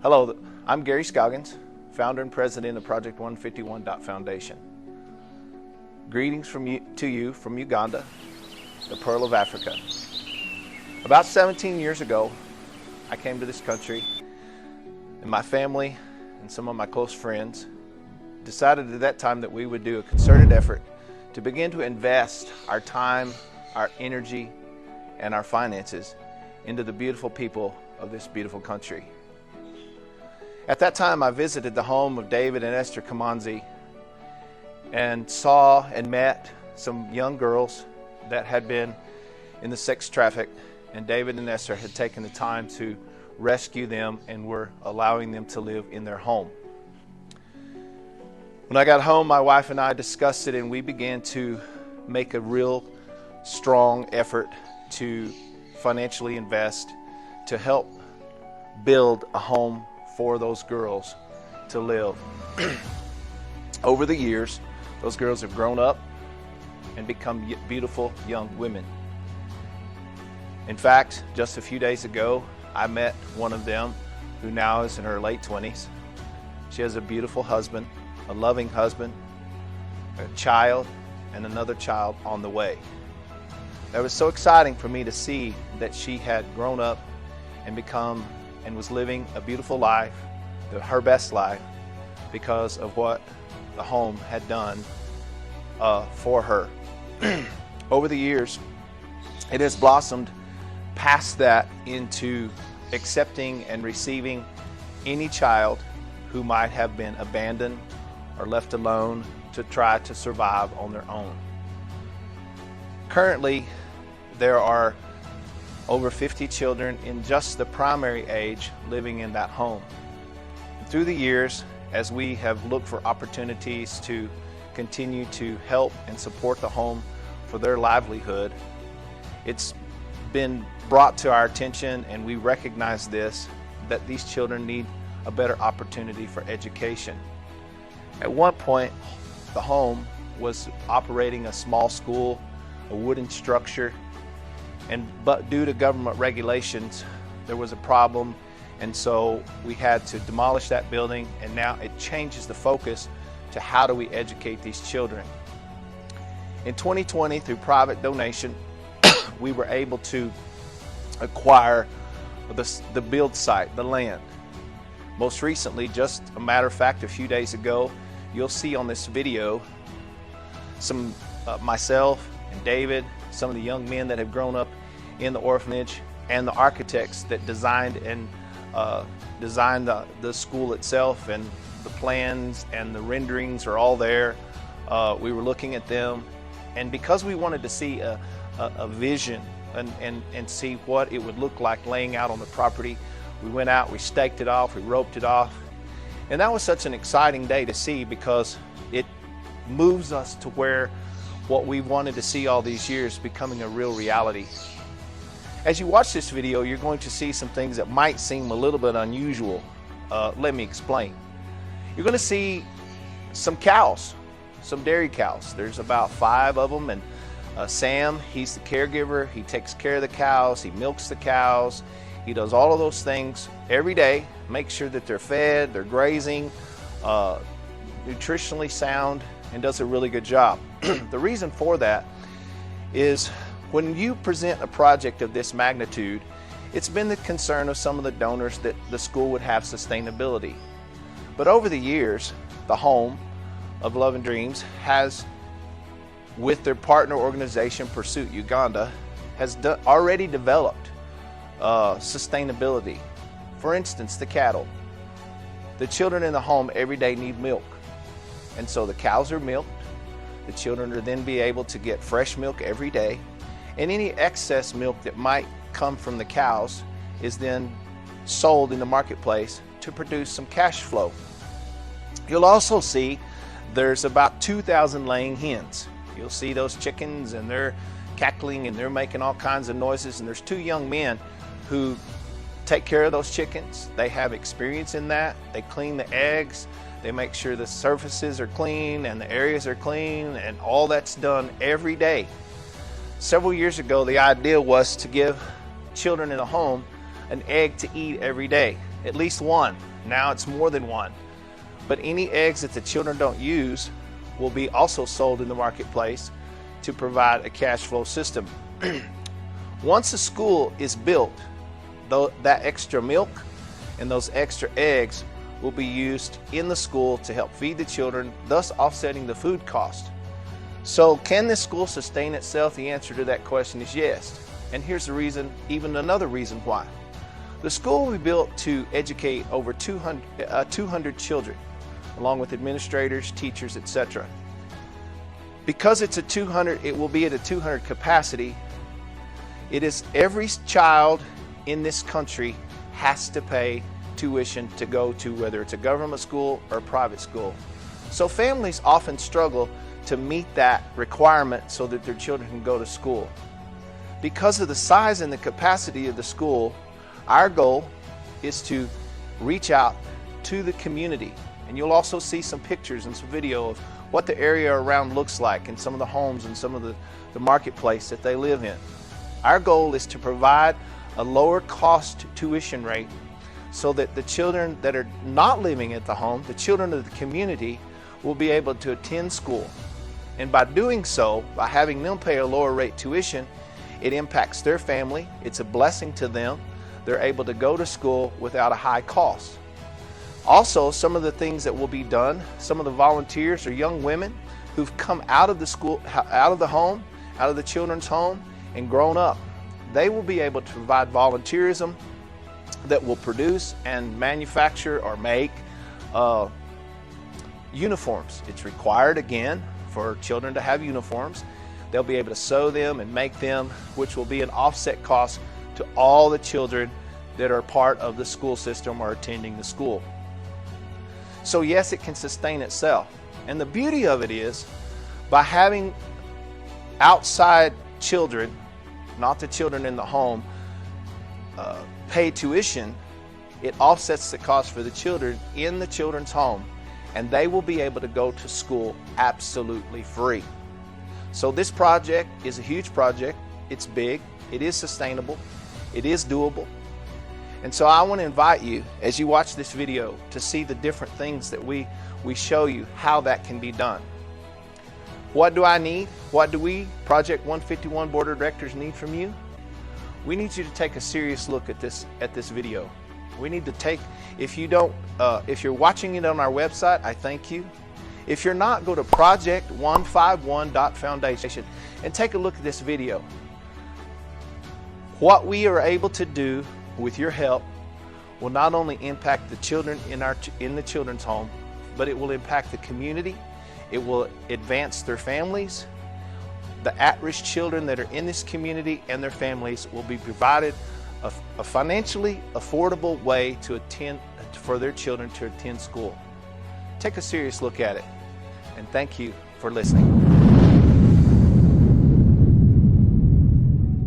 Hello, I'm Gary Scoggins, founder and president of Project151 Foundation. Greetings to you from Uganda, the Pearl of Africa. About 17 years ago, I came to this country, and my family and some of my close friends decided at that time that we would do a concerted effort to begin to invest our time, our energy, and our finances into the beautiful people of this beautiful country. At that time, I visited the home of David and Esther Kamanzi and saw and met some young girls that had been in the sex traffic, and David and Esther had taken the time to rescue them and were allowing them to live in their home. When I got home, my wife and I discussed it, and we began to make a real strong effort to financially invest to help build a home for those girls to live. Over the years, those girls have grown up and become beautiful young women. In fact, just a few days ago, I met one of them who now is in her late 20s. She has a beautiful husband, a loving husband, a child, and another child on the way. That was so exciting for me to see that she had grown up and become and was living a beautiful life, her best life, because of what the home had done for her. Over the years, it has blossomed past that into accepting and receiving any child who might have been abandoned or left alone to try to survive on their own. Currently, there are over 50 children in just the primary age living in that home. Through the years, as we have looked for opportunities to continue to help and support the home for their livelihood, it's been brought to our attention, and we recognize this, that these children need a better opportunity for education. At one point, the home was operating a small school, a wooden structure, but due to government regulations, there was a problem, and so we had to demolish that building, and now it changes the focus to how do we educate these children. In 2020, through private donation, we were able to acquire the build site, the land. Most recently, just a matter of fact, a few days ago, you'll see on this video some myself and David, some of the young men that have grown up in the orphanage, and the architects that designed the school itself, and the plans and the renderings are all there. We were looking at them, and because we wanted to see a vision and see what it would look like laying out on the property, we went out, we staked it off, we roped it off, and that was such an exciting day to see, because it moves us to where what we wanted to see all these years becoming a real reality. As you watch this video, you're going to see some things that might seem a little bit unusual. Let me explain. You're going to see some cows, some dairy cows. There's about 5 of them, and Sam, he's the caregiver. He takes care of the cows, he milks the cows, he does all of those things every day, makes sure that they're fed, they're grazing, nutritionally sound, and does a really good job. The reason for that is when you present a project of this magnitude, it's been the concern of some of the donors that the school would have sustainability. But over the years, the home of Love and Dreams has, with their partner organization Pursuit Uganda, has already developed sustainability. For instance, the cattle. The children in the home every day need milk, and so the cows are milked. The children are then be able to get fresh milk every day, and any excess milk that might come from the cows is then sold in the marketplace to produce some cash flow. You'll also see there's about 2,000 laying hens. You'll see those chickens, and they're cackling and they're making all kinds of noises, and there's 2 young men who take care of those chickens. They have experience in that. They clean the eggs, they make sure the surfaces are clean and the areas are clean, and all that's done every day. Several years ago, the idea was to give children in a home an egg to eat every day. at least one. Now it's more than one. But any eggs that the children don't use will be also sold in the marketplace to provide a cash flow system. Once a school is built, that extra milk and those extra eggs will be used in the school to help feed the children, thus offsetting the food cost. So can this school sustain itself? The answer to that question is yes. And here's the reason, even another reason why. The school will be built to educate over 200 children, along with administrators, teachers, etc. Because it's it will be at a 200 capacity. It is every child in this country has to pay tuition to go to, whether it's a government school or a private school. So families often struggle to meet that requirement so that their children can go to school. Because of the size and the capacity of the school, our goal is to reach out to the community. And you'll also see some pictures and some video of what the area around looks like and some of the homes and some of the marketplace that they live in. Our goal is to provide a lower cost tuition rate so that the children that are not living at the home, the children of the community, will be able to attend school. And by doing so, by having them pay a lower rate tuition, it impacts their family. It's a blessing to them. They're able to go to school without a high cost. Also, some of the things that will be done, some of the volunteers are young women who've come out of the school, out of the home, out of the children's home, and grown up. They will be able to provide volunteerism that will produce and manufacture or make uniforms. It's required, again, for children to have uniforms. They'll be able to sew them and make them, which will be an offset cost to all the children that are part of the school system or attending the school. So yes, it can sustain itself. And the beauty of it is, by having outside children, not the children in the home, pay tuition, it offsets the cost for the children in the children's home, and they will be able to go to school absolutely free. So this project is a huge project. It's big, it is sustainable, it is doable. And so I want to invite you, as you watch this video, to see the different things that we show you how that can be done. What do I need? What do we, Project 151 Board of Directors, need from you? We need you to take a serious look at this video. We need to take, if you're watching it on our website, I thank you. If you're not, go to Project151.Foundation and take a look at this video. What we are able to do with your help will not only impact the children in the children's home, but it will impact the community. It will advance their families. The at-risk children that are in this community and their families will be provided a financially affordable way for their children to attend school. Take a serious look at it, and thank you for listening.